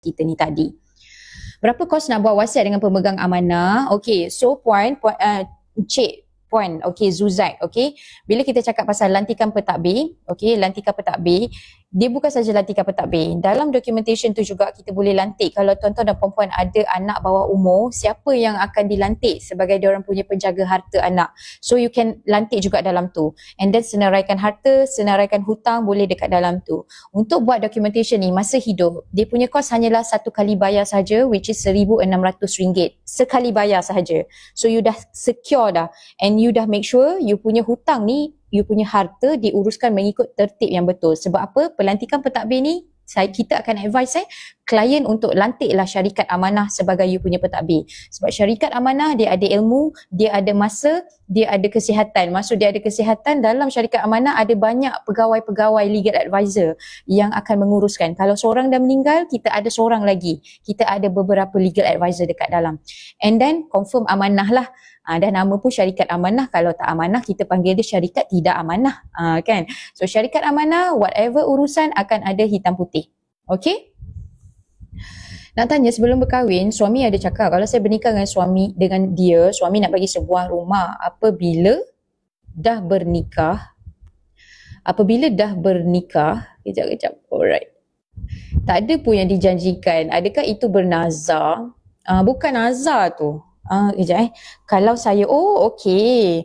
kita ni tadi. Berapa kos nak buat wasiat dengan pemegang amanah? Okay, so puan Zuzak, okay. Bila kita cakap pasal lantikan pentadbir, okay, lantikan pentadbir, dia bukan saja lantikan pentadbir. Dalam documentation tu juga kita boleh lantik kalau tuan-tuan dan puan-puan ada anak bawah umur, siapa yang akan dilantik sebagai diorang punya penjaga harta anak. So you can lantik juga dalam tu. And then senaraikan harta, senaraikan hutang boleh dekat dalam tu. Untuk buat documentation ni masa hidup, dia punya kos hanyalah satu kali bayar saja, which is RM1,600 sekali bayar sahaja. So you dah secure dah, and you dah make sure you punya hutang ni, you punya harta diuruskan mengikut tertib yang betul. Sebab apa? Pelantikan pentadbir ni, kita akan advise klien untuk lantiklah syarikat amanah sebagai you punya pentadbir. Sebab syarikat amanah dia ada ilmu, dia ada masa, dia ada kesihatan. Maksud dia ada kesihatan, dalam syarikat amanah ada banyak pegawai-pegawai legal advisor yang akan menguruskan. Kalau seorang dah meninggal, kita ada seorang lagi. Kita ada beberapa legal advisor dekat dalam. And then confirm amanah lah. Dah nama pun syarikat amanah, kalau tak amanah kita panggil dia syarikat tidak amanah, kan. So syarikat amanah, whatever urusan akan ada hitam putih. Okay. Nak tanya, sebelum berkahwin suami ada cakap kalau saya bernikah dengan dia, suami nak bagi sebuah rumah apabila dah bernikah. Kejap, alright. Tak ada pun yang dijanjikan. Adakah itu bernazar? Bukan nazar tu. Kalau saya, okay.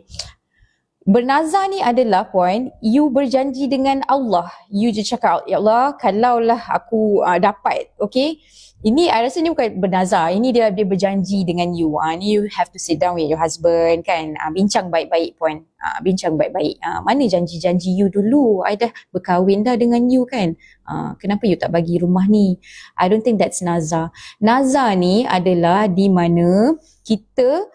Bernazar ni adalah puan, you berjanji dengan Allah. You je cakap, ya Allah, kalaulah aku dapat, okay. Ini I rasa ni bukan bernazar, ini dia berjanji dengan you. Ni you have to sit down with your husband, kan. Bincang baik-baik puan. Bincang baik-baik. Mana janji-janji you dulu? I dah berkahwin dah dengan you, kan. Kenapa you tak bagi rumah ni? I don't think that's nazar. Nazar ni adalah di mana kita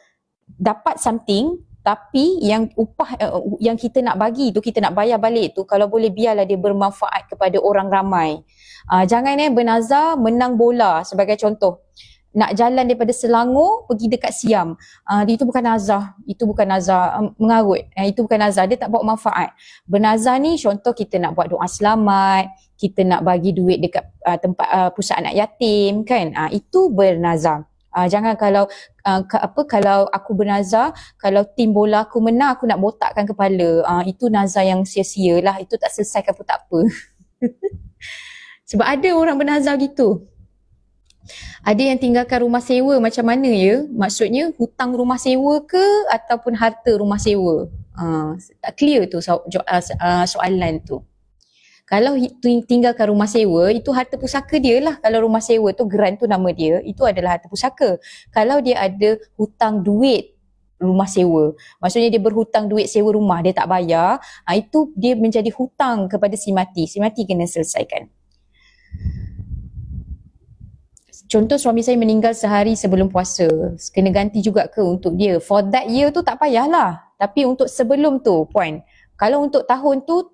dapat something, tapi yang upah yang kita nak bagi tu, kita nak bayar balik tu, kalau boleh biarlah dia bermanfaat kepada orang ramai. Jangan bernazar menang bola sebagai contoh. Nak jalan daripada Selangor pergi dekat Siam. Itu bukan nazar. Itu bukan nazar mengarut. Itu bukan nazar. Dia tak bawa manfaat. Bernazar ni contoh kita nak buat doa selamat, kita nak bagi duit dekat tempat pusat anak yatim, kan. Itu bernazar. Jangan kalau kalau aku bernazar, kalau tim bola aku menang, aku nak botakkan kepala. Itu nazar yang sia-sia lah. Itu tak selesaikan pun tak apa. Sebab ada orang bernazar gitu. Ada yang tinggalkan rumah sewa macam mana ya? Maksudnya hutang rumah sewa ke ataupun harta rumah sewa? Tak clear tu soalan tu. Kalau tinggalkan rumah sewa, itu harta pusaka dia lah. Kalau rumah sewa tu, grant tu nama dia, itu adalah harta pusaka. Kalau dia ada hutang duit rumah sewa, maksudnya dia berhutang duit sewa rumah, dia tak bayar, itu dia menjadi hutang kepada si mati. Si mati kena selesaikan. Contoh suami saya meninggal sehari sebelum puasa, kena ganti juga ke untuk dia? For that year tu tak payahlah. Tapi untuk sebelum tu puan, kalau untuk tahun tu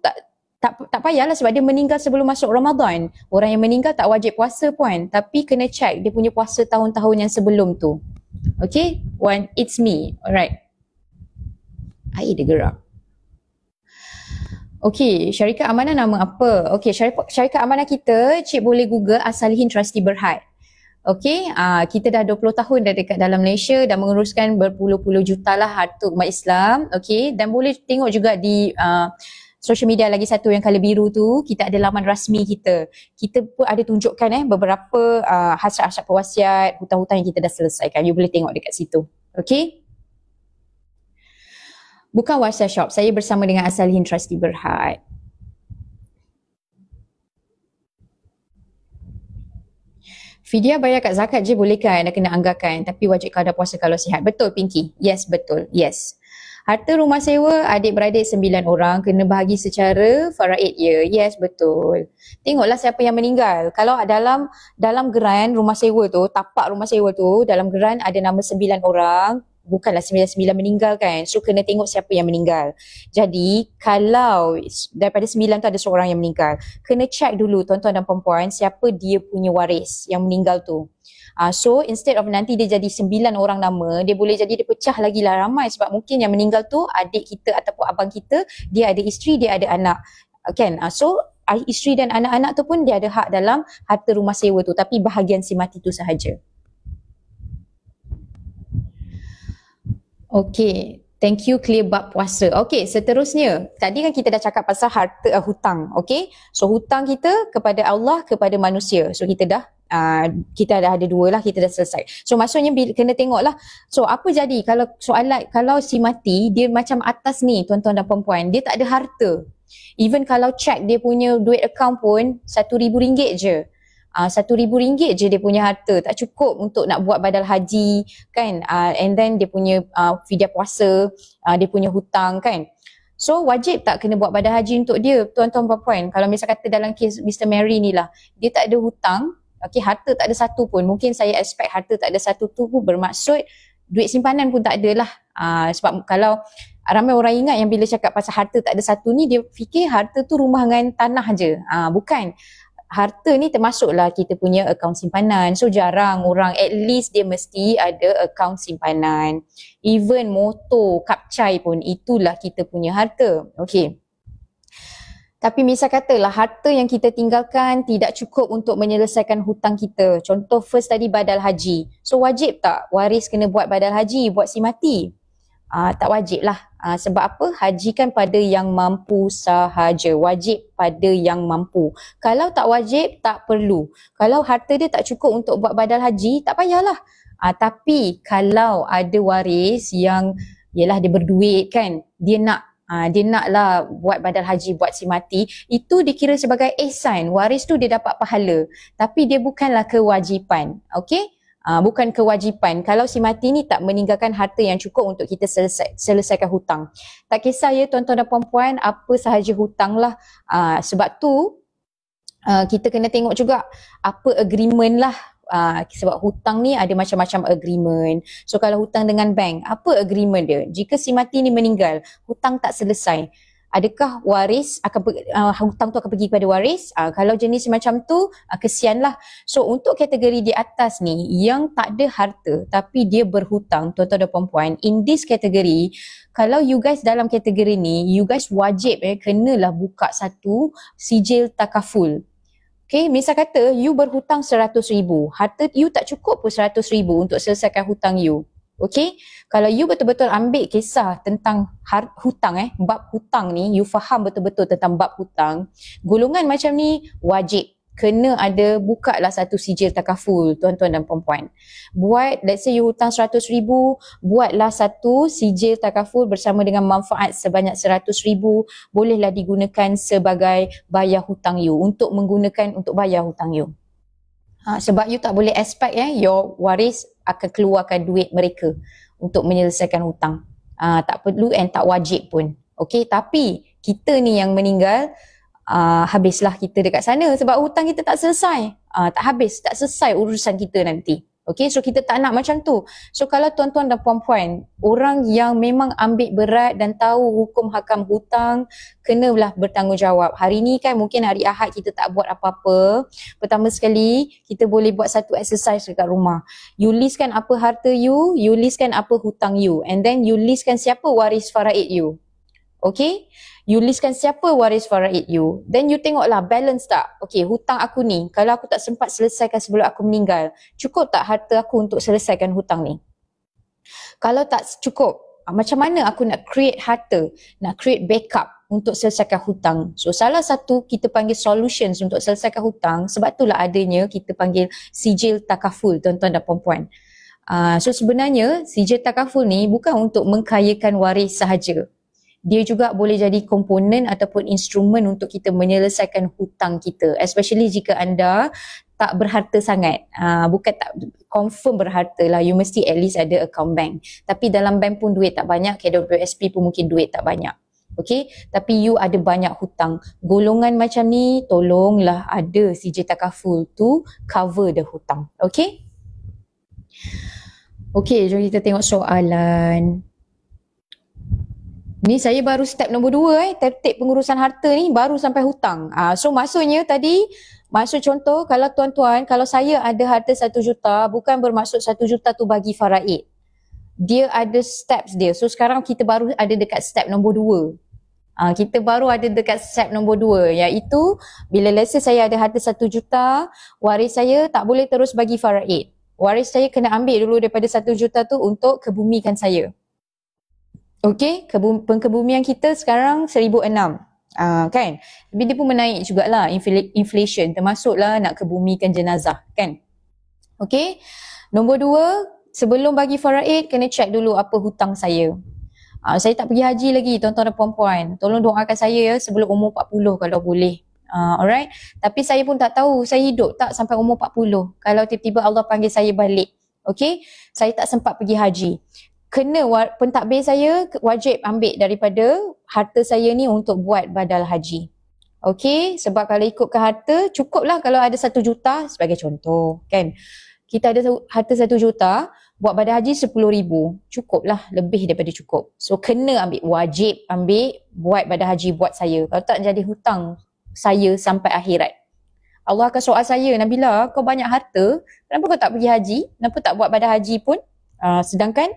tak payahlah sebab dia meninggal sebelum masuk Ramadan. Orang yang meninggal tak wajib puasa puan, tapi kena check dia punya puasa tahun-tahun yang sebelum tu. Okay, one, it's me. Alright. Air dia gerak. Okay, syarikat amanah nama apa? Okay, syarikat amanah kita, cik boleh google As-Salihin Trustee Berhad. Okay, kita dah 20 tahun dah dekat dalam Malaysia, dah menguruskan berpuluh-puluh juta lah harta umat Islam. Okay, dan boleh tengok juga di social media lagi satu yang colour biru tu, kita ada laman rasmi kita. Kita pun ada tunjukkan beberapa hasrat-hasrat pewasiat, hutang-hutang yang kita dah selesaikan. You boleh tengok dekat situ. Okay. Bukan WhatsApp shop, saya bersama dengan As-Salihin Trustee Berhad. Fidyah bayar kat zakat je boleh kan? Dah kena anggarkan. Tapi wajib kada puasa kalau sihat. Betul Pinky? Yes, betul. Yes. Harta rumah sewa adik-beradik 9 orang kena bahagi secara faraid ya. Yes, betul. Tengoklah siapa yang meninggal. Kalau dalam geran rumah sewa tu, tapak rumah sewa tu, dalam geran ada nama 9 orang. Bukanlah 9 meninggal kan. So kena tengok siapa yang meninggal. Jadi kalau daripada 9 tu ada seorang yang meninggal, kena check dulu tuan-tuan dan puan-puan siapa dia punya waris yang meninggal tu. So instead of nanti dia jadi 9 orang nama, dia boleh jadi dia pecah lagi lah ramai. Sebab mungkin yang meninggal tu adik kita ataupun abang kita, dia ada isteri, dia ada anak, kan. So isteri dan anak-anak tu pun dia ada hak dalam harta rumah sewa tu, tapi bahagian si mati tu sahaja. Okay, thank you clear bab puasa. Okay, seterusnya, tadi kan kita dah cakap pasal harta hutang. Okay, so hutang kita kepada Allah, kepada manusia. So kita dah ada dua lah, kita dah selesai. So maksudnya kena tengok lah, so apa jadi kalau soalan, kalau si mati dia macam atas ni tuan-tuan dan puan-puan, dia tak ada harta. Even kalau check dia punya duit account pun RM1,000 je. RM1,000 je dia punya harta, tak cukup untuk nak buat badal haji kan, and then dia punya fidyah puasa, dia punya hutang kan. So wajib tak kena buat badal haji untuk dia, tuan-tuan puan-puan? Kalau misal kata dalam kes Mr. Mary ni lah, dia tak ada hutang, okay, harta tak ada satu pun. Mungkin saya expect harta tak ada satu tu bermaksud duit simpanan pun tak ada lah. Sebab kalau ramai orang ingat yang bila cakap pasal harta tak ada satu ni, dia fikir harta tu rumah dengan tanah je. Bukan. Harta ni termasuklah kita punya akaun simpanan. So jarang orang, at least dia mesti ada akaun simpanan. Even motor, kapcai pun itulah kita punya harta. Okay. Tapi misal katalah harta yang kita tinggalkan tidak cukup untuk menyelesaikan hutang kita. Contoh first tadi badal haji. So wajib tak waris kena buat badal haji buat si mati? Tak wajib lah. Sebab apa? Haji kan pada yang mampu sahaja. Wajib pada yang mampu. Kalau tak wajib, tak perlu. Kalau harta dia tak cukup untuk buat badal haji, tak payahlah. Tapi kalau ada waris yang, yelah dia berduit kan, dia naklah buat badal haji buat si mati, itu dikira sebagai ihsan. Waris tu dia dapat pahala. Tapi dia bukanlah kewajipan. Okay? Bukan kewajipan. Kalau si mati ni tak meninggalkan harta yang cukup untuk kita selesaikan hutang. Tak kisah ya tuan-tuan dan puan-puan, apa sahaja hutang lah. Sebab tu kita kena tengok juga apa agreement lah. Sebab hutang ni ada macam-macam agreement. So kalau hutang dengan bank, apa agreement dia? Jika si mati ni meninggal, hutang tak selesai, adakah waris hutang tu akan pergi kepada waris? Kalau jenis macam tu, kesianlah. So untuk kategori di atas ni yang tak ada harta tapi dia berhutang, tuan-tuan dan puan-puan, in this category, kalau you guys dalam kategori ni, you guys wajib kenalah buka satu sijil takaful. Okay, misal kata you berhutang RM100,000, harta you tak cukup pun RM100,000 untuk selesaikan hutang you. Okay, kalau you betul-betul ambil kisah tentang hutang, bab hutang ni, you faham betul-betul tentang bab hutang, golongan macam ni wajib kena ada, buka lah satu sijil takaful, tuan-tuan dan puan-puan. Buat, let's say you hutang RM100,000, buatlah satu sijil takaful bersama dengan manfaat sebanyak RM100,000, bolehlah digunakan sebagai bayar hutang you, untuk bayar hutang you. Sebab you tak boleh expect your waris akan keluarkan duit mereka untuk menyelesaikan hutang. Tak perlu and tak wajib pun. Okay, tapi kita ni yang meninggal, habislah kita dekat sana sebab hutang kita tak selesai. Tak habis, tak selesai urusan kita nanti. Okay, so kita tak nak macam tu. So kalau tuan-tuan dan puan-puan, orang yang memang ambil berat dan tahu hukum hakam hutang, kenalah bertanggungjawab. Hari ni kan mungkin hari Ahad kita tak buat apa-apa. Pertama sekali, kita boleh buat satu exercise dekat rumah. You listkan apa harta you listkan apa hutang you, and then you listkan siapa waris faraid you. Okay, you listkan siapa waris faraid you, then you tengoklah balance tak. Okay, hutang aku ni, kalau aku tak sempat selesaikan sebelum aku meninggal, cukup tak harta aku untuk selesaikan hutang ni? Kalau tak cukup, macam mana aku nak create harta, nak create backup untuk selesaikan hutang? So salah satu kita panggil solutions untuk selesaikan hutang, sebab itulah adanya kita panggil sijil takaful, tuan-tuan dan puan-puan. So sebenarnya sijil takaful ni bukan untuk mengkayakan waris sahaja. Dia juga boleh jadi komponen ataupun instrumen untuk kita menyelesaikan hutang kita, especially jika anda tak berharta sangat. Bukan tak confirm berharta lah, you mesti at least ada account bank. Tapi dalam bank pun duit tak banyak, KWSP pun mungkin duit tak banyak. Okay, tapi you ada banyak hutang. Golongan macam ni, tolonglah ada sijil takaful tu cover the hutang. Okay? Okay, jom kita tengok soalan. Ni saya baru step nombor 2 tertib pengurusan harta ni baru sampai hutang. So maksudnya tadi, maksud contoh kalau tuan-tuan, kalau saya ada harta 1 juta, bukan bermaksud 1 juta tu bagi faraid. Dia ada steps dia. So sekarang kita baru ada dekat step nombor 2. Kita baru ada dekat step nombor 2, iaitu bila let's say saya ada harta 1 juta, waris saya tak boleh terus bagi faraid. Waris saya kena ambil dulu daripada 1 juta tu untuk kebumikan saya. Okey, pengkebumian kita sekarang 1,006. Kan? Tapi dia pun menaik jugalah inflation, termasuklah nak kebumikan jenazah, kan? Okey. Nombor 2, sebelum bagi faraid kena check dulu apa hutang saya. Saya tak pergi haji lagi tuan-tuan dan puan-puan. Tolong doakan saya ya sebelum umur 40 kalau boleh. Alright. Tapi saya pun tak tahu saya hidup tak sampai umur 40. Kalau tiba-tiba Allah panggil saya balik. Okey. Saya tak sempat pergi haji. Kena pentadbir saya wajib ambil daripada harta saya ni untuk buat badal haji. Okey. Sebab kalau ikutkan harta cukuplah kalau ada 1 juta sebagai contoh. Kan. Kita ada harta 1 juta, buat badal haji 10,000. Cukup lah, lebih daripada cukup. So kena ambil, wajib ambil buat badal haji buat saya. Kalau tak jadi hutang saya sampai akhirat. Allah akan soal saya, Nabila, kau banyak harta, kenapa kau tak pergi haji? Kenapa tak buat badal haji pun? Sedangkan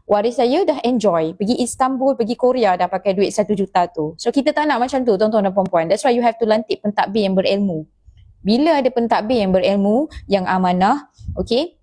waris saya dah enjoy, pergi Istanbul, pergi Korea dah pakai duit 1 juta tu. So kita tak nak macam tu tuan-tuan dan puan-puan. That's why you have to lantik pentadbir yang berilmu. Bila ada pentadbir yang berilmu, yang amanah, okey,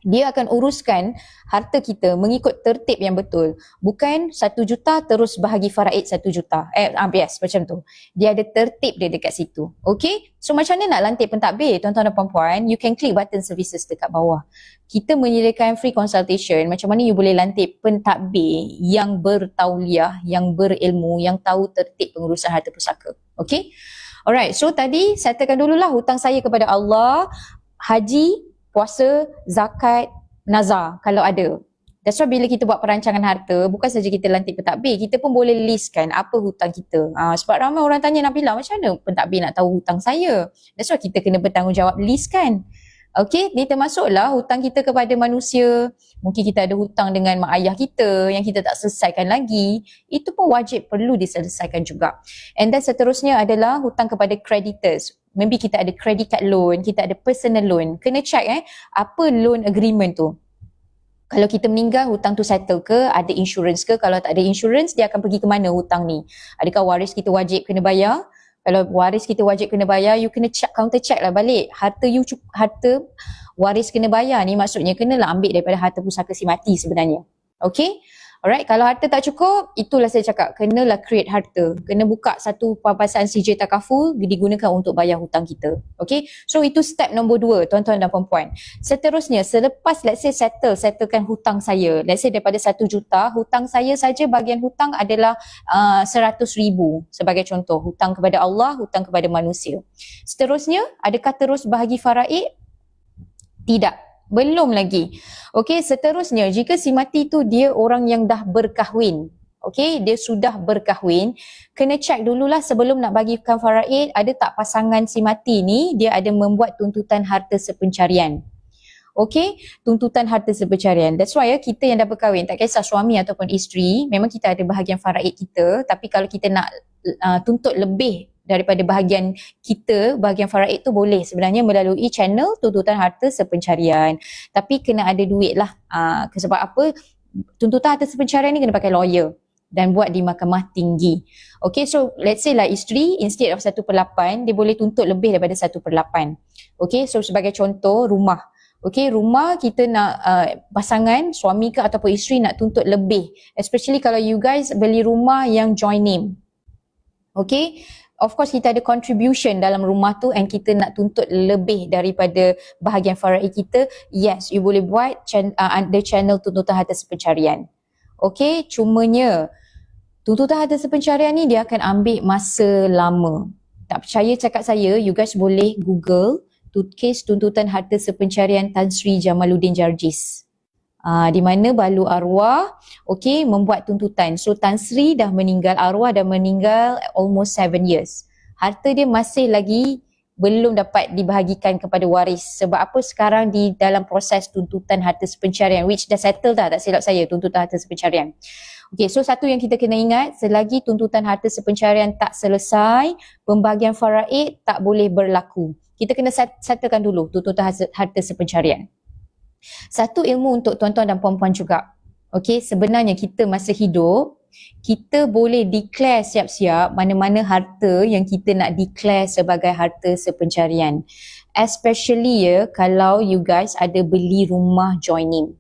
dia akan uruskan harta kita mengikut tertib yang betul. Bukan 1 juta terus bahagi faraid 1 juta. Yes, macam tu. Dia ada tertib dia dekat situ. Okey? So macam mana nak lantik pentadbir tuan-tuan dan puan-puan? You can click button services dekat bawah. Kita menyediakan free consultation. Macam mana you boleh lantik pentadbir yang bertauliah, yang berilmu, yang tahu tertib pengurusan harta pusaka. Okey? Alright, so tadi settlekan dululah hutang saya kepada Allah, haji, puasa, zakat, nazar kalau ada. That's why bila kita buat perancangan harta, bukan saja kita lantik pentadbir, kita pun boleh listkan apa hutang kita. Sebab ramai orang tanya, Nabila, macam mana pentadbir nak tahu hutang saya? That's why kita kena bertanggungjawab listkan. Okey, ni termasuklah hutang kita kepada manusia. Mungkin kita ada hutang dengan mak ayah kita yang kita tak selesaikan lagi. Itu pun wajib perlu diselesaikan juga. And then seterusnya adalah hutang kepada creditors. Maybe kita ada credit card loan, kita ada personal loan. Kena check apa loan agreement tu. Kalau kita meninggal, hutang tu settle ke? Ada insurance ke? Kalau tak ada insurance, dia akan pergi ke mana hutang ni? Adakah waris kita wajib kena bayar? Kalau waris kita wajib kena bayar, you kena check, counter check lah balik. Harta waris kena bayar ni maksudnya kenalah ambil daripada harta pusaka si mati sebenarnya. Okay? Alright, kalau harta tak cukup, itulah saya cakap, kenalah create harta. Kena buka satu pampasan CJ Takaful digunakan untuk bayar hutang kita. Okay, so itu step nombor 2 tuan-tuan dan puan-puan. Seterusnya, selepas let's say settlekan hutang saya, let's say daripada 1 juta, hutang saya saja bahagian hutang adalah 100,000 sebagai contoh. Hutang kepada Allah, hutang kepada manusia. Seterusnya, adakah terus bahagi faraid? Tidak. Belum lagi. Okey, seterusnya jika si mati tu dia orang yang dah berkahwin. Okey, dia sudah berkahwin, kena check dululah sebelum nak bagikan faraid, ada tak pasangan si mati ni dia ada membuat tuntutan harta sepencarian. Okey, tuntutan harta sepencarian. That's why kita yang dah berkahwin, tak kisah suami ataupun isteri, memang kita ada bahagian faraid kita, tapi kalau kita nak tuntut lebih daripada bahagian kita, bahagian faraid tu boleh sebenarnya melalui channel tuntutan harta sepencarian. Tapi kena ada duit lah. Sebab apa? Tuntutan harta sepencarian ni kena pakai lawyer dan buat di mahkamah tinggi. Okay, so let's say lah isteri instead of 1/8, dia boleh tuntut lebih daripada 1/8. Okay, so sebagai contoh rumah. Okay, rumah kita nak pasangan, suami ke ataupun isteri nak tuntut lebih. Especially kalau you guys beli rumah yang joint name. Okay, of course kita ada contribution dalam rumah tu and kita nak tuntut lebih daripada bahagian faraid kita. Yes, you boleh buat under channel tuntutan harta sepencarian. Okay, cumanya tuntutan harta sepencarian ni dia akan ambil masa lama. Tak percaya cakap saya, you guys boleh Google kes tuntutan harta sepencarian Tan Sri Jamaluddin Jarjis. Di mana balu arwah membuat tuntutan. So Tan Sri dah meninggal, arwah dah meninggal almost 7 years. Harta dia masih lagi belum dapat dibahagikan kepada waris. Sebab apa? Sekarang di dalam proses tuntutan harta sepencarian, which dah settle dah, tak silap saya, tuntutan harta sepencarian. Okay, so satu yang kita kena ingat, selagi tuntutan harta sepencarian tak selesai, pembahagian faraid tak boleh berlaku. Kita kena settlekan dulu tuntutan harta sepencarian. Satu ilmu untuk tuan-tuan dan puan-puan juga. Okey, sebenarnya kita masa hidup, kita boleh declare siap-siap mana-mana harta yang kita nak declare sebagai harta sepencarian. Especially kalau you guys ada beli rumah joining.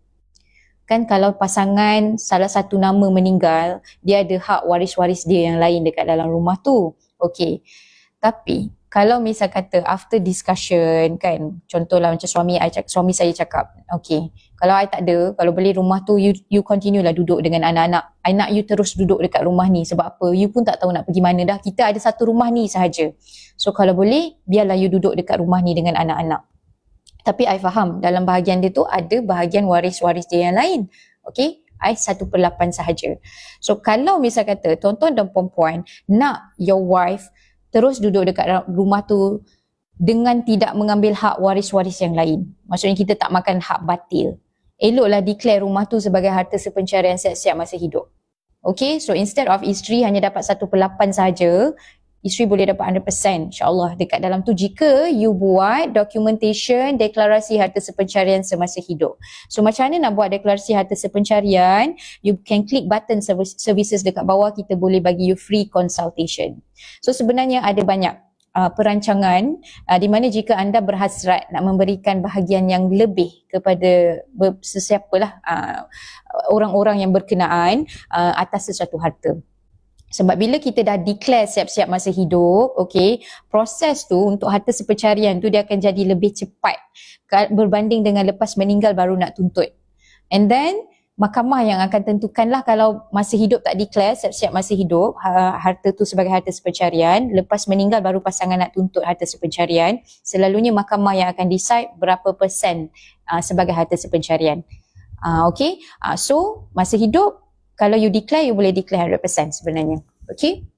Kan kalau pasangan salah satu nama meninggal, dia ada hak waris-waris dia yang lain dekat dalam rumah tu. Okay. Tapi kalau misal kata after discussion kan, contohlah macam suami saya cakap, okay, kalau I tak ada, kalau beli rumah tu you continue lah duduk dengan anak-anak. I nak you terus duduk dekat rumah ni sebab apa? You pun tak tahu nak pergi mana dah. Kita ada satu rumah ni sahaja. So kalau boleh, biarlah you duduk dekat rumah ni dengan anak-anak. Tapi I faham dalam bahagian dia tu ada bahagian waris-waris dia yang lain. Okay, I 1/8 sahaja. So kalau misal kata tuan-tuan dan puan-puan nak your wife terus duduk dekat rumah tu dengan tidak mengambil hak waris-waris yang lain. Maksudnya kita tak makan hak batil. Eloklah declare rumah tu sebagai harta sepencarian siap-siap masa hidup. Okay, so instead of isteri hanya dapat 1/8 sahaja, isteri boleh dapat 100% insyaAllah dekat dalam tu jika you buat documentation deklarasi harta sepencarian semasa hidup. So macam mana nak buat deklarasi harta sepencarian? You can click button services dekat bawah, kita boleh bagi you free consultation. So sebenarnya ada banyak perancangan di mana jika anda berhasrat nak memberikan bahagian yang lebih kepada sesiapalah orang-orang yang berkenaan atas sesuatu harta. Sebab bila kita dah declare siap-siap masa hidup, okay, proses tu untuk harta sepencarian tu dia akan jadi lebih cepat berbanding dengan lepas meninggal baru nak tuntut. And then mahkamah yang akan tentukanlah kalau masa hidup tak declare siap-siap masa hidup harta tu sebagai harta sepencarian, lepas meninggal baru pasangan nak tuntut harta sepencarian. Selalunya mahkamah yang akan decide berapa persen sebagai harta sepencarian. Okay, so masa hidup kalau you declare, you boleh declare 100% sebenarnya. Okay?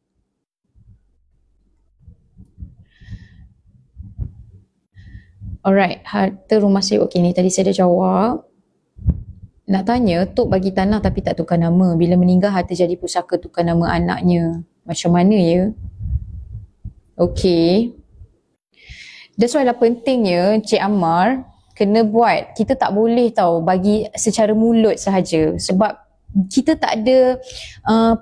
Alright, harta rumah sewa. Okay, ni tadi saya dah jawab. Nak tanya, Tok bagi tanah tapi tak tukar nama. Bila meninggal, harta jadi pusaka tukar nama anaknya. Macam mana ya? Okay. That's why lah pentingnya Cik Ammar kena buat. Kita tak boleh tahu bagi secara mulut sahaja. Sebab kita tak ada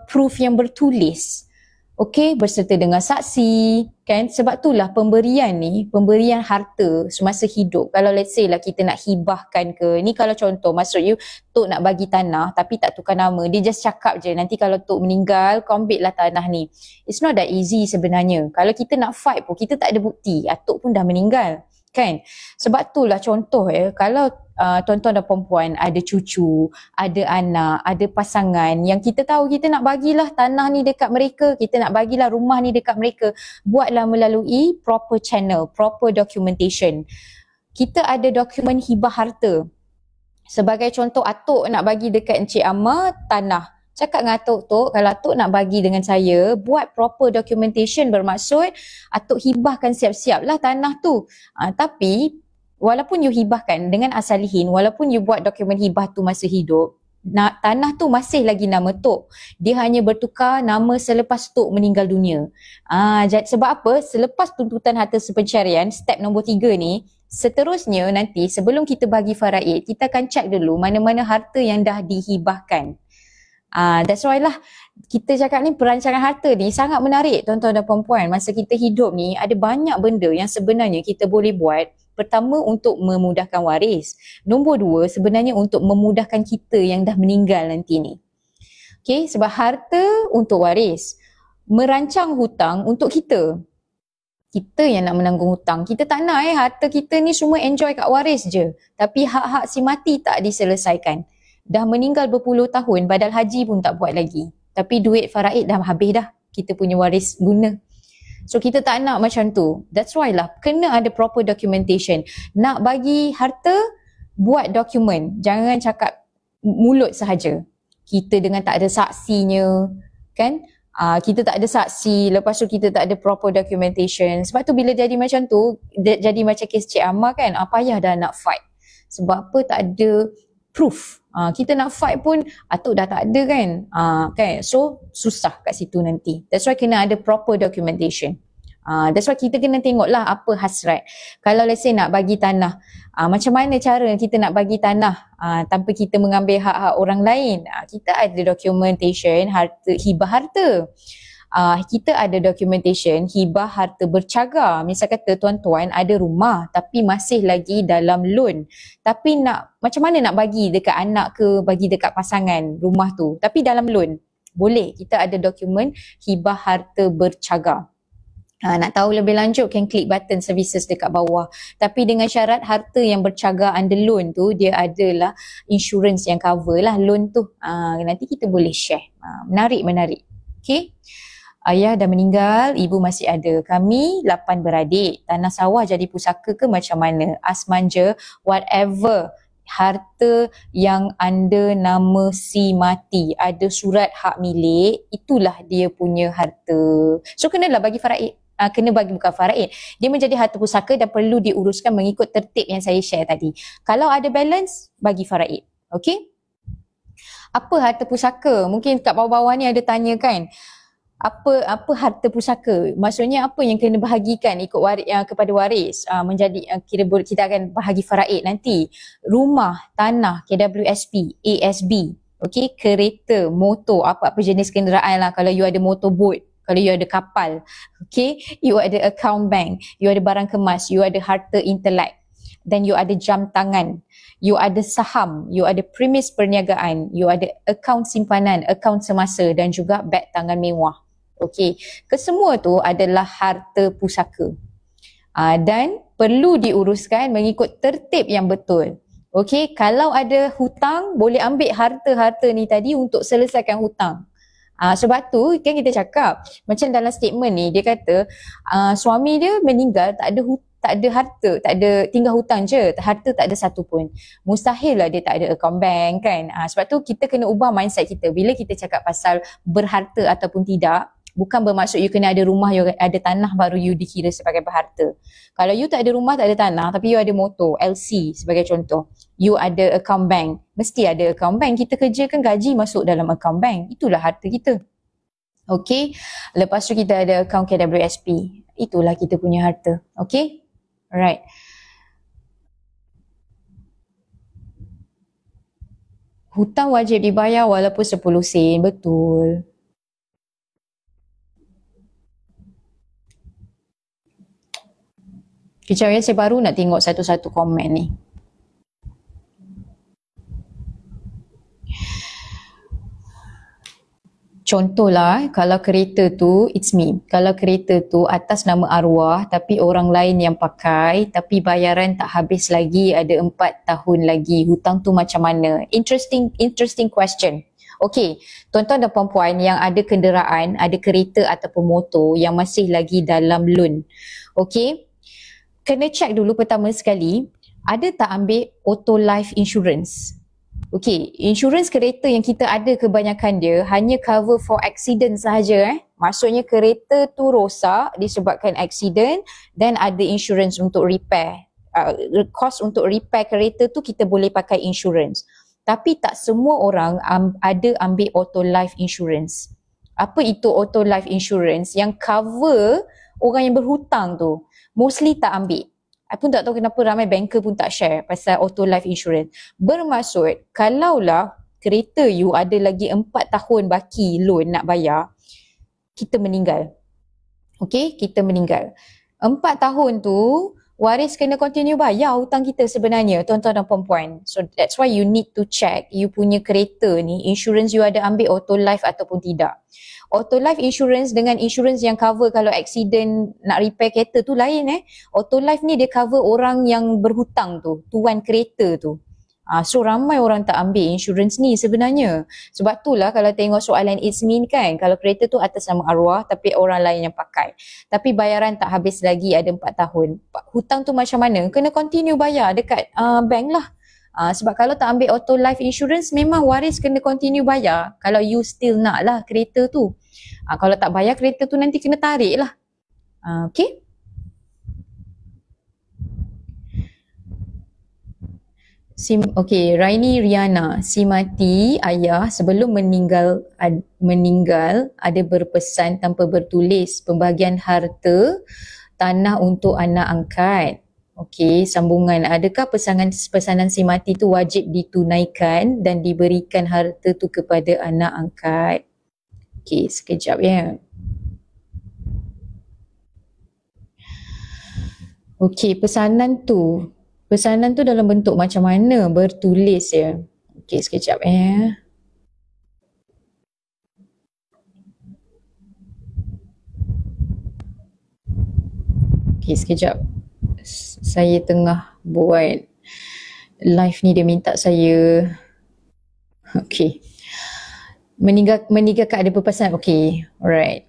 proof yang bertulis, okay, berserta dengan saksi kan. Sebab itulah pemberian harta semasa hidup. Kalau let's say lah kita nak hibahkan ke, ni kalau contoh maksud you Tok nak bagi tanah tapi tak tukar nama, dia just cakap je nanti kalau Tok meninggal kau ambil lah tanah ni. It's not that easy sebenarnya. Kalau kita nak fight pun kita tak ada bukti, Tok pun dah meninggal kan. Sebab itulah contoh kalau tuan-tuan dan perempuan ada cucu, ada anak, ada pasangan yang kita tahu kita nak bagilah tanah ni dekat mereka, kita nak bagilah rumah ni dekat mereka, buatlah melalui proper channel, proper documentation. Kita ada dokumen hibah harta. Sebagai contoh, Atuk nak bagi dekat Encik Amma tanah. Cakap dengan Atuk, Tok, kalau Atuk nak bagi dengan saya, buat proper documentation, bermaksud Atuk hibahkan siap-siap lah tanah tu. Tapi walaupun you hibahkan dengan asalihin, walaupun you buat dokumen hibah tu masa hidup, tanah tu masih lagi nama Tok. Dia hanya bertukar nama selepas Tok meninggal dunia. Sebab apa? Selepas tuntutan harta sepencarian, step nombor 3 ni, seterusnya nanti sebelum kita bagi faraid, kita akan cek dulu mana-mana harta yang dah dihibahkan. That's why lah kita cakap ni perancangan harta ni sangat menarik tuan-tuan dan puan-puan. Masa kita hidup ni ada banyak benda yang sebenarnya kita boleh buat. Pertama untuk memudahkan waris. Nombor 2 sebenarnya untuk memudahkan kita yang dah meninggal nanti ni. Okay, sebab harta untuk waris. Merancang hutang untuk kita. Kita yang nak menanggung hutang. Kita tak nak harta kita ni semua enjoy kat waris je. Tapi hak-hak si mati tak diselesaikan. Dah meninggal berpuluh tahun, badal haji pun tak buat lagi. Tapi duit faraid dah habis dah. Kita punya waris guna. So kita tak nak macam tu. That's why lah kena ada proper documentation. Nak bagi harta, buat dokumen. Jangan cakap mulut sahaja. Kita dengan tak ada saksinya, kan? Kita tak ada saksi, lepas tu kita tak ada proper documentation. Sebab tu bila jadi macam tu, jadi macam kes Cik Amma kan, payah dah nak fight. Sebab apa? Tak ada proof. Kita nak fight pun Atuk dah tak ada kan. So susah kat situ nanti. That's why kena ada proper documentation. That's why kita kena tengok lah apa hasrat. Kalau let's say nak bagi tanah, macam mana cara kita nak bagi tanah tanpa kita mengambil hak-hak orang lain. Kita ada documentation hibah harta. Kita ada documentation hibah harta bercagar. Misal kata tuan-tuan ada rumah tapi masih lagi dalam loan. Tapi macam mana nak bagi dekat anak ke bagi dekat pasangan rumah tu tapi dalam loan? Boleh, kita ada dokumen hibah harta bercagar. Nak tahu lebih lanjut can klik button services dekat bawah. Tapi dengan syarat harta yang bercagar under loan tu dia adalah insurance yang cover lah loan tu. Nanti kita boleh share. Menarik. Okay. Ayah dah meninggal, ibu masih ada. Kami 8 beradik. Tanah sawah jadi pusaka ke macam mana? Asmanja, whatever. Harta yang under nama si mati, ada surat hak milik, itulah dia punya harta. So kenalah bagi faraid. Bukan faraid. Dia menjadi harta pusaka dan perlu diuruskan mengikut tertib yang saya share tadi. Kalau ada balance, bagi faraid. Okay? Apa harta pusaka? Mungkin kat bawah-bawah ni ada tanya kan? Apa harta pusaka? Maksudnya apa yang kena bahagikan ikut waris kepada waris? Kita akan bahagi faraid nanti. Rumah, tanah, KWSP, ASB, okey, kereta, motor, apa-apa jenis kenderaan lah. Kalau you ada motorboat, kalau you ada kapal, okey, you ada account bank, you ada barang kemas, you ada harta intelek, dan you ada jam tangan, you ada saham, you ada premis perniagaan, you ada akaun simpanan, akaun semasa dan juga beg tangan mewah. Okey, kesemua tu adalah harta pusaka. Dan perlu diuruskan mengikut tertib yang betul. Okey, kalau ada hutang, boleh ambil harta-harta ni tadi untuk selesaikan hutang. Sebab tu kan kita cakap, macam dalam statement ni dia kata suami dia meninggal tak ada harta, tak ada, tinggal hutang je, harta tak ada satu pun. Mustahil lah dia tak ada account bank kan. Sebab tu kita kena ubah mindset kita. Bila kita cakap pasal berharta ataupun tidak, bukan bermaksud you kena ada rumah, you ada tanah baru you dikira sebagai berharta. Kalau you tak ada rumah, tak ada tanah, tapi you ada motor, LC sebagai contoh, you ada account bank, mesti ada account bank. Kita kerja kan gaji masuk dalam account bank, itulah harta kita. Okay, lepas tu kita ada account KWSP, itulah kita punya harta. Okay, alright. Hutang wajib dibayar walaupun 10 sen, betul. Kejap ya, saya baru nak tengok satu-satu komen ni. Contohlah, kalau kereta tu, it's me. Kalau kereta tu atas nama arwah tapi orang lain yang pakai, tapi bayaran tak habis lagi, ada 4 tahun lagi. Hutang tu macam mana? Interesting question. Okay, tuan-tuan dan puan-puan yang ada kenderaan, ada kereta ataupun motor yang masih lagi dalam loan. Okay, kena check dulu pertama sekali, ada tak ambil auto life insurance? Okay, insurans kereta yang kita ada kebanyakan dia hanya cover for accident sahaja. Maksudnya kereta tu rosak disebabkan accident dan ada insurans untuk repair. Cost untuk repair kereta tu kita boleh pakai insurans. Tapi tak semua orang ada ambil auto life insurance. Apa itu auto life insurance? Yang cover orang yang berhutang tu. Mostly tak ambil. I pun tak tahu kenapa ramai banker pun tak share pasal auto life insurance. Bermaksud, kalaulah kereta you ada lagi 4 tahun baki loan nak bayar, kita meninggal. Okay, kita meninggal. 4 tahun tu, waris kena continue bayar hutang kita sebenarnya, tuan-tuan dan puan-puan. So that's why you need to check you punya kereta ni, insurance you ada ambil auto life ataupun tidak. Auto life insurance dengan insurance yang cover kalau accident nak repair kereta tu lain Auto life ni dia cover orang yang berhutang tu, tuan kereta tu. So ramai orang tak ambil insurance ni sebenarnya. Sebab itulah kalau tengok soalan It's Me kan, kalau kereta tu atas nama arwah tapi orang lain yang pakai. Tapi bayaran tak habis lagi, ada 4 tahun. Hutang tu macam mana? Kena continue bayar dekat bank lah. Sebab kalau tak ambil auto life insurance, memang waris kena continue bayar. Kalau you still nak lah kereta tu. Kalau tak bayar kereta tu nanti kena tarik lah. Okay. Okay, Raini Riana, si mati ayah sebelum meninggal ada berpesan tanpa bertulis pembahagian harta tanah untuk anak angkat. Okey, sambungan. Adakah pesanan si mati tu wajib ditunaikan dan diberikan harta tu kepada anak angkat? Okey, sekejap ya. Okey, pesanan tu dalam bentuk macam mana? Bertulis ya. Okey, sekejap ya. Okey, sekejap. Saya tengah buat live ni, dia minta saya. Okey. Meninggalkan ada berpesan. Okey, alright.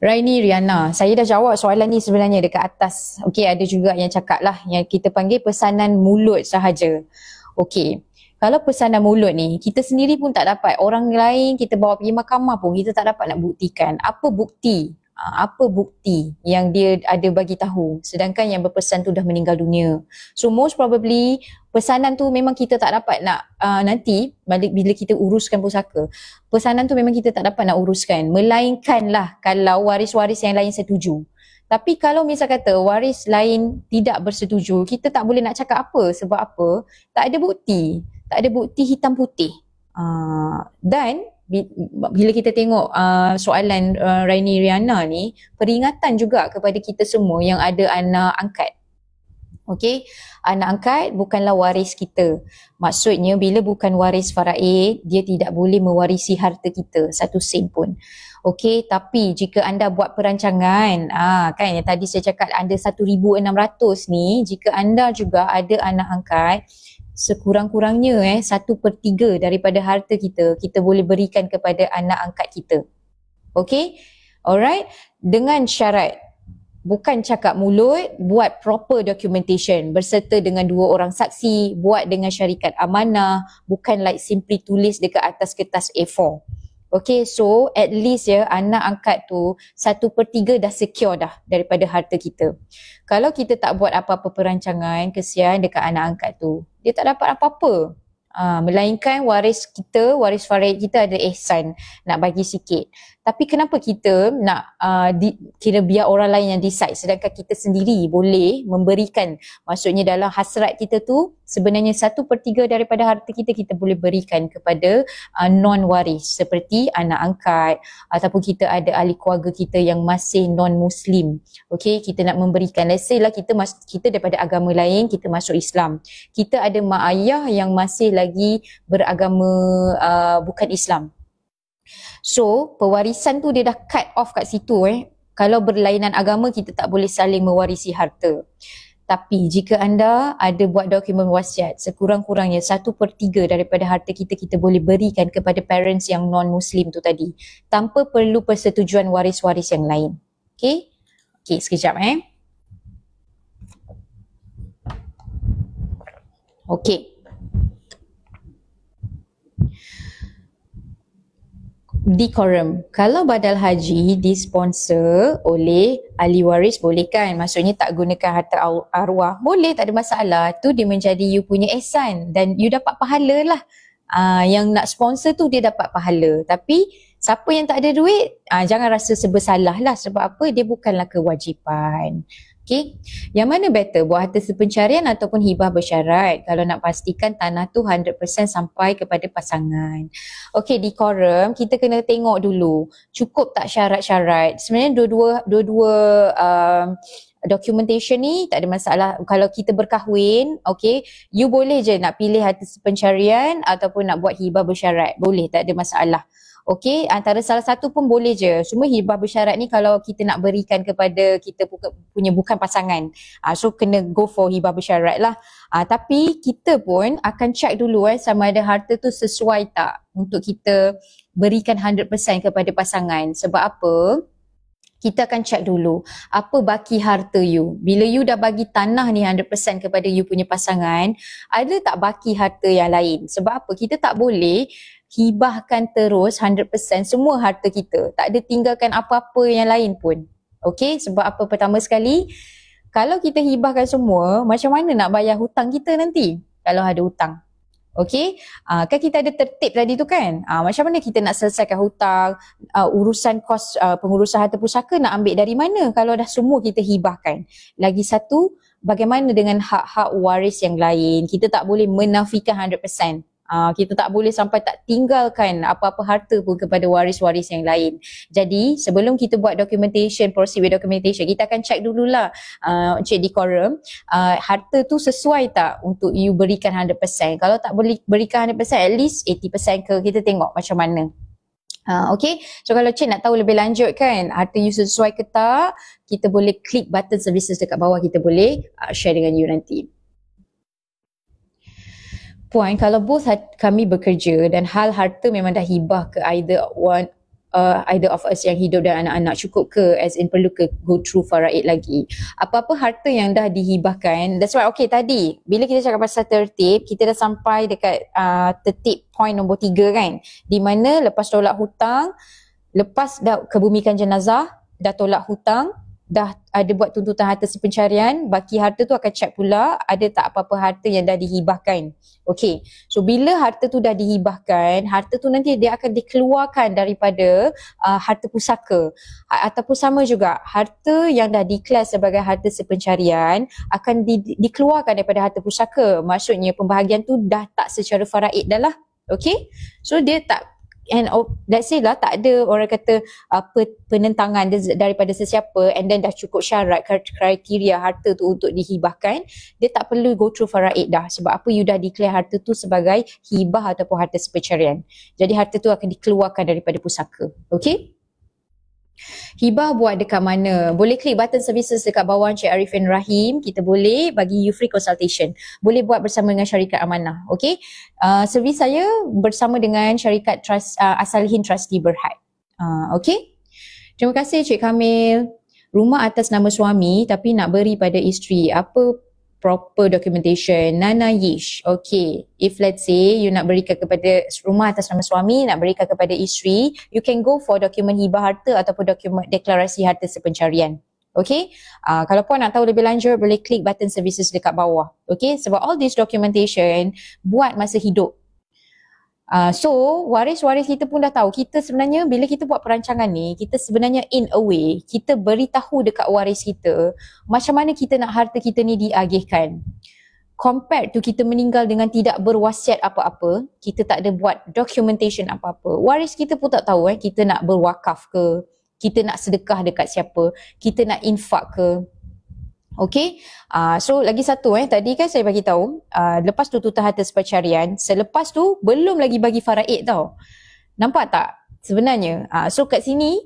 Raini Riana, saya dah jawab soalan ni sebenarnya dekat atas. Okey, ada juga yang cakap lah yang kita panggil pesanan mulut sahaja. Okey, kalau pesanan mulut ni, kita sendiri pun tak dapat. Orang lain kita bawa pergi mahkamah pun kita tak dapat nak buktikan. Apa bukti? Apa bukti yang dia ada bagi tahu sedangkan yang berpesan tu dah meninggal dunia. So most probably pesanan tu memang kita tak dapat nak nanti balik bila kita uruskan pusaka. Pesanan tu memang kita tak dapat nak uruskan. Melainkanlah kalau waris-waris yang lain setuju. Tapi kalau misal kata waris lain tidak bersetuju, kita tak boleh nak cakap apa. Sebab apa? Tak ada bukti. Tak ada bukti hitam putih. Dan bila kita tengok soalan Raini Riana ni, peringatan juga kepada kita semua yang ada anak angkat. Okey, anak angkat bukanlah waris kita. Maksudnya bila bukan waris faraid, dia tidak boleh mewarisi harta kita satu sen pun. Okey, tapi jika anda buat perancangan, kan yang tadi saya cakap ada 1,600 ni, jika anda juga ada anak angkat, sekurang-kurangnya 1/3 daripada harta kita, kita boleh berikan kepada anak angkat kita. Okay? Alright? Dengan syarat, bukan cakap mulut, buat proper documentation berserta dengan 2 orang saksi, buat dengan syarikat amanah, bukan like simply tulis dekat atas kertas A4. Okay, so at least anak angkat tu 1/3 dah secure dah daripada harta kita. Kalau kita tak buat apa-apa perancangan, kesian dekat anak angkat tu. Dia tak dapat apa-apa. Melainkan waris kita, waris faraid kita ada ihsan, nak bagi sikit. Tapi kenapa kita nak kira biar orang lain yang decide sedangkan kita sendiri boleh memberikan, maksudnya dalam hasrat kita tu sebenarnya 1/3 daripada harta kita, kita boleh berikan kepada non-waris seperti anak angkat ataupun kita ada ahli keluarga kita yang masih non-Muslim. Okay, kita nak memberikan, let's say lah kita daripada agama lain, kita masuk Islam. Kita ada mak ayah yang masih lagi beragama bukan Islam. So, pewarisan tu dia dah cut off kat situ. Kalau berlainan agama, kita tak boleh saling mewarisi harta. Tapi jika anda ada buat dokumen wasiat, sekurang-kurangnya 1/3 daripada harta kita, kita boleh berikan kepada parents yang non-Muslim tu tadi. Tanpa perlu persetujuan waris-waris yang lain. Okay? Okay, sekejap Okay. Decorum. Kalau badal haji disponsor oleh ahli waris, boleh kan? Maksudnya tak gunakan harta arwah. Boleh, tak ada masalah. Tu dia menjadi you punya ihsan dan you dapat pahala lah. Yang nak sponsor tu dia dapat pahala. Tapi siapa yang tak ada duit, jangan rasa bersalah lah. Sebab apa? Dia bukanlah kewajipan. Okay. Yang mana better, buat harta sepencarian ataupun hibah bersyarat? Kalau nak pastikan tanah tu 100% sampai kepada pasangan. Okay, decorum, kita kena tengok dulu. Cukup tak syarat-syarat? Sebenarnya dua-dua documentation ni tak ada masalah. Kalau kita berkahwin, okay, you boleh je nak pilih harta sepencarian ataupun nak buat hibah bersyarat. Boleh, tak ada masalah. Okey, antara salah satu pun boleh je. Cuma hibah bersyarat ni kalau kita nak berikan kepada kita punya bukan pasangan. So kena go for hibah bersyarat lah. Tapi kita pun akan check dulu sama ada harta tu sesuai tak untuk kita berikan 100% kepada pasangan. Sebab apa? Kita akan check dulu apa baki harta you. Bila you dah bagi tanah ni 100% kepada you punya pasangan, ada tak baki harta yang lain? Sebab apa? Kita tak boleh hibahkan terus 100% semua harta kita. Tak ada tinggalkan apa-apa yang lain pun. Okey, sebab apa? Pertama sekali, kalau kita hibahkan semua, macam mana nak bayar hutang kita nanti? kalau ada hutang. Okey, kan kita ada tertib tadi tu kan. Macam mana kita nak selesaikan hutang, urusan kos pengurusan harta pusaka nak ambil dari mana kalau dah semua kita hibahkan. Lagi satu, bagaimana dengan hak-hak waris yang lain? Kita tak boleh menafikan 100%. Kita tak boleh sampai tak tinggalkan apa-apa harta pun kepada waris-waris yang lain. Jadi sebelum kita buat documentation, proceed with documentation, kita akan check dululah Encik Decorum, harta tu sesuai tak untuk you berikan 100%. Kalau tak boleh berikan 100%, at least 80% ke, kita tengok macam mana. Okay, so kalau Cik nak tahu lebih lanjut kan, harta you sesuai ke tak, kita boleh klik button services dekat bawah, kita boleh share dengan you nanti. Puan, kalau both kami bekerja dan hal harta memang dah hibah ke either of us yang hidup dan anak-anak, cukup ke, as in perlu ke go through faraid lagi? Apa-apa harta yang dah dihibahkan, that's why okay tadi bila kita cakap pasal tertib, kita dah sampai dekat tertib point nombor 3 kan, di mana lepas tolak hutang, lepas dah kebumikan jenazah, dah tolak hutang, dah ada buat tuntutan harta sepencarian, baki harta tu akan check pula ada tak apa-apa harta yang dah dihibahkan. Okay, so bila harta tu dah dihibahkan, harta tu nanti dia akan dikeluarkan daripada harta pusaka. Ataupun sama juga, harta yang dah declare sebagai harta sepencarian akan dikeluarkan daripada harta pusaka. Maksudnya pembahagian tu dah tak secara faraid dah lah. Okay, so dia tak, and let's say lah tak ada orang kata penentangan daripada sesiapa, and then dah cukup syarat kriteria harta tu untuk dihibahkan, dia tak perlu go through faraid dah. Sebab apa, you dah declare harta tu sebagai hibah ataupun harta sepencarian. Jadi harta tu akan dikeluarkan daripada pusaka. Okay, hibah buat dekat mana? Boleh klik button services dekat bawah Encik Arifin Rahim. Kita boleh bagi you free consultation. Boleh buat bersama dengan syarikat amanah. Okay, servis saya bersama dengan syarikat Asalihin Trustee Berhad. Okay, terima kasih Cik Kamil. Rumah atas nama suami tapi nak beri pada isteri, apa proper documentation? Nana Yish. Okay, if let's say you nak berikan kepada rumah atas nama suami, nak berikan kepada isteri, you can go for dokumen hibah harta ataupun dokumen deklarasi harta sepencarian. Okay, kalau puan nak tahu lebih lanjut, boleh klik button services dekat bawah. Okay, sebab all this documentation buat masa hidup. So waris-waris kita pun dah tahu, kita sebenarnya bila kita buat perancangan ni, kita sebenarnya in a way kita beritahu dekat waris kita macam mana kita nak harta kita ni diagihkan. Compared to kita meninggal dengan tidak berwasiat apa-apa, kita tak ada buat documentation apa-apa. Waris kita pun tak tahu kita nak berwakaf ke, kita nak sedekah dekat siapa, kita nak infak ke. Okay, so lagi satu tadi kan saya bagi tahu, lepas tuntutan harta sepencarian, selepas tu belum lagi bagi faraid tau. Nampak tak sebenarnya? So kat sini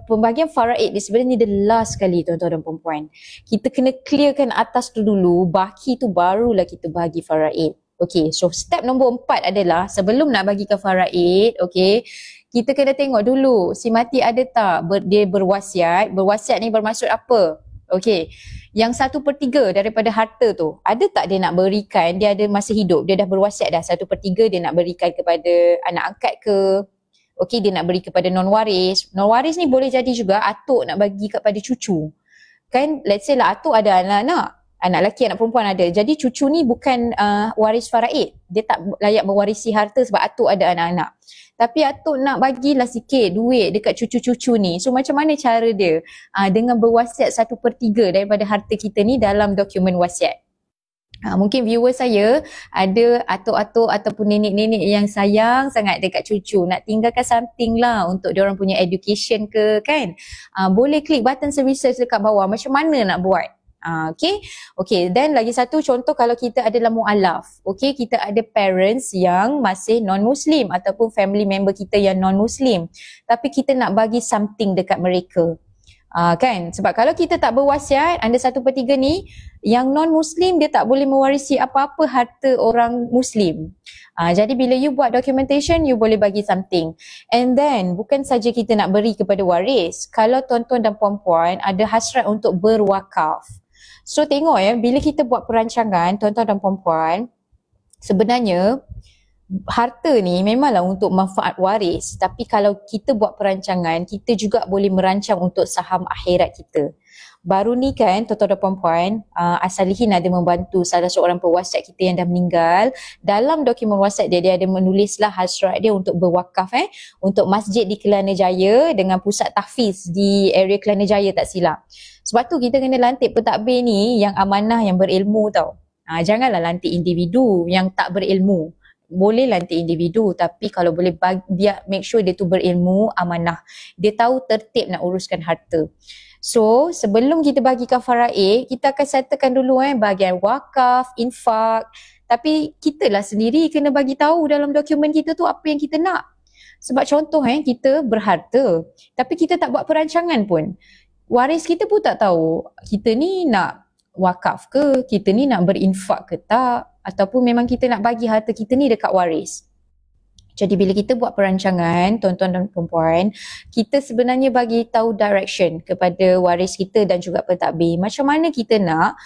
pembahagian faraid ni sebenarnya the last sekali tuan-tuan dan puan-puan. Kita kena clearkan atas tu dulu, baki tu barulah kita bagi faraid. Okay, so step nombor 4 adalah sebelum nak bagikan faraid, okay, kita kena tengok dulu si mati ada tak dia berwasiat. Berwasiat ni bermaksud apa? Okay, yang 1/3 daripada harta tu, ada tak dia nak berikan, dia ada masa hidup, dia dah berwasiat dah 1/3 dia nak berikan kepada anak angkat ke, okay, dia nak beri kepada non-waris. Non-waris ni boleh jadi juga atuk nak bagi kepada cucu. Kan, let's say lah atuk ada anak-anak, anak lelaki, anak perempuan ada. Jadi cucu ni bukan waris faraid, dia tak layak mewarisi harta sebab atuk ada anak-anak. Tapi atuk nak bagilah sikit duit dekat cucu-cucu ni. So macam mana cara dia? Dengan berwasiat 1/3 daripada harta kita ni dalam dokumen wasiat. Mungkin viewer saya ada atuk-atuk ataupun nenek-nenek yang sayang sangat dekat cucu, nak tinggalkan something lah untuk diorang punya education ke kan. Boleh klik button services dekat bawah, macam mana nak buat. Okay, then lagi satu contoh, kalau kita adalah mu'alaf, okay, kita ada parents yang masih non-Muslim ataupun family member kita yang non-Muslim, tapi kita nak bagi something dekat mereka. Kan, sebab kalau kita tak berwasiat, anda 1/3 ni, yang non-Muslim dia tak boleh mewarisi apa-apa harta orang Muslim. Jadi bila you buat documentation, you boleh bagi something. And then bukan saja kita nak beri kepada waris, kalau tuan-tuan dan puan-puan ada hasrat untuk berwakaf. So tengok bila kita buat perancangan tuan-tuan dan puan-puan, sebenarnya harta ni memanglah untuk manfaat waris, tapi kalau kita buat perancangan, kita juga boleh merancang untuk saham akhirat kita. baru ni kan tuan-tuan dan puan-puan, Asalihin ada membantu salah seorang pewasiat kita yang dah meninggal. Dalam dokumen wasiat dia ada menulislah hasrat dia untuk berwakaf untuk masjid di Kelana Jaya dengan pusat tahfiz di area Kelana Jaya tak silap. Sebab tu kita kena lantik pentadbir ni yang amanah, yang berilmu tau. Janganlah lantik individu yang tak berilmu. Boleh lantik individu, tapi kalau boleh biar make sure dia tu berilmu, amanah. Dia tahu tertib nak uruskan harta. So, sebelum kita bagi kafaraid, kita akan settlekan dulu bahagian wakaf, infak. Tapi kita lah sendiri kena bagi tahu dalam dokumen kita tu apa yang kita nak. Sebab contoh kita berharta, tapi kita tak buat perancangan pun. Waris kita pun tak tahu kita ni nak wakaf ke, kita ni nak berinfak ke tak, ataupun memang kita nak bagi harta kita ni dekat waris. Jadi bila kita buat perancangan, tuan-tuan dan puan-puan, kita sebenarnya bagi tahu direction kepada waris kita dan juga pentadbir. Macam mana kita nak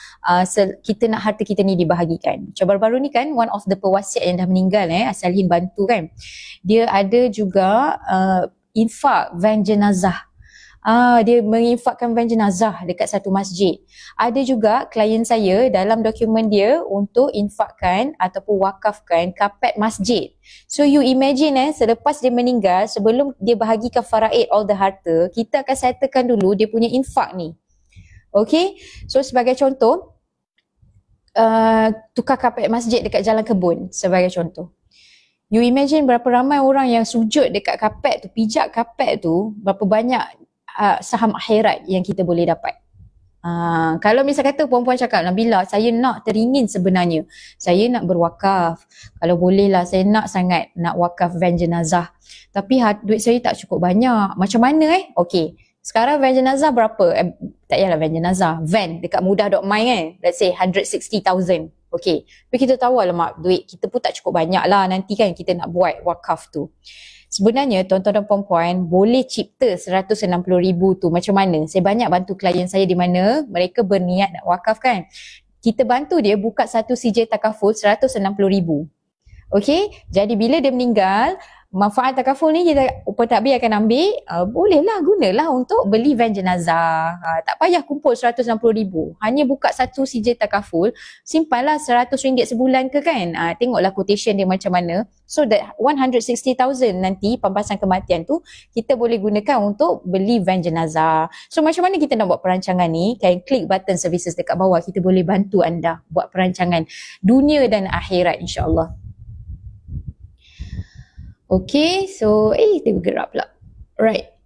harta kita ni dibahagikan. Macam baru-baru ni kan, one of the pewasiat yang dah meninggal, Asalihin bantu kan. Dia ada juga infak van jenazah. Dia menginfakkan van jenazah dekat satu masjid. Ada juga klien saya dalam dokumen dia untuk infakkan ataupun wakafkan kapet masjid. So you imagine selepas dia meninggal, sebelum dia bahagikan faraid all the harta, kita akan settlekan dulu dia punya infak ni. Okay, so sebagai contoh, tukar kapet masjid dekat Jalan Kebun sebagai contoh. You imagine berapa ramai orang yang sujud dekat kapet tu, pijak kapet tu, berapa banyak saham akhirat yang kita boleh dapat. Kalau misal kata puan-puan cakap, Nabila, saya nak teringin sebenarnya, saya nak berwakaf, kalau boleh lah saya nak sangat nak wakaf van jenazah, tapi duit saya tak cukup banyak, macam mana Okey, sekarang van jenazah berapa? Tak payahlah van jenazah, van dekat mudah.my let's say 160,000. Okey, tapi kita tahu alamak duit kita pun tak cukup banyak lah nanti kan kita nak buat wakaf tu. Sebenarnya tuan-tuan dan puan-puan boleh cipta 160,000 tu macam mana? Saya banyak bantu klien saya di mana mereka berniat nak wakaf kan. Kita bantu dia buka satu CJ takaful 160,000. Okey, jadi bila dia meninggal, manfaat takaful ni kita pentadbir akan ambil, bolehlah gunalah untuk beli van jenazah. Tak payah kumpul 160,000. Hanya buka satu CJ takaful, simpanlah RM100 sebulan ke kan. Tengoklah quotation dia macam mana. So that 160,000 nanti pampasan kematian tu kita boleh gunakan untuk beli van jenazah. So macam mana kita nak buat perancangan ni? Kan klik button services dekat bawah, kita boleh bantu anda buat perancangan dunia dan akhirat insya-Allah. Okay, so dia bergerak pula. Right.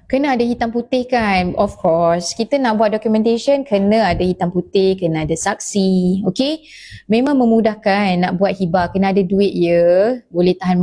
Kena ada hitam putih kan? Of course. Kita nak buat documentation, kena ada hitam putih, kena ada saksi. Okay? Memang memudahkan nak buat hibah. Kena ada duit boleh tahan mahal.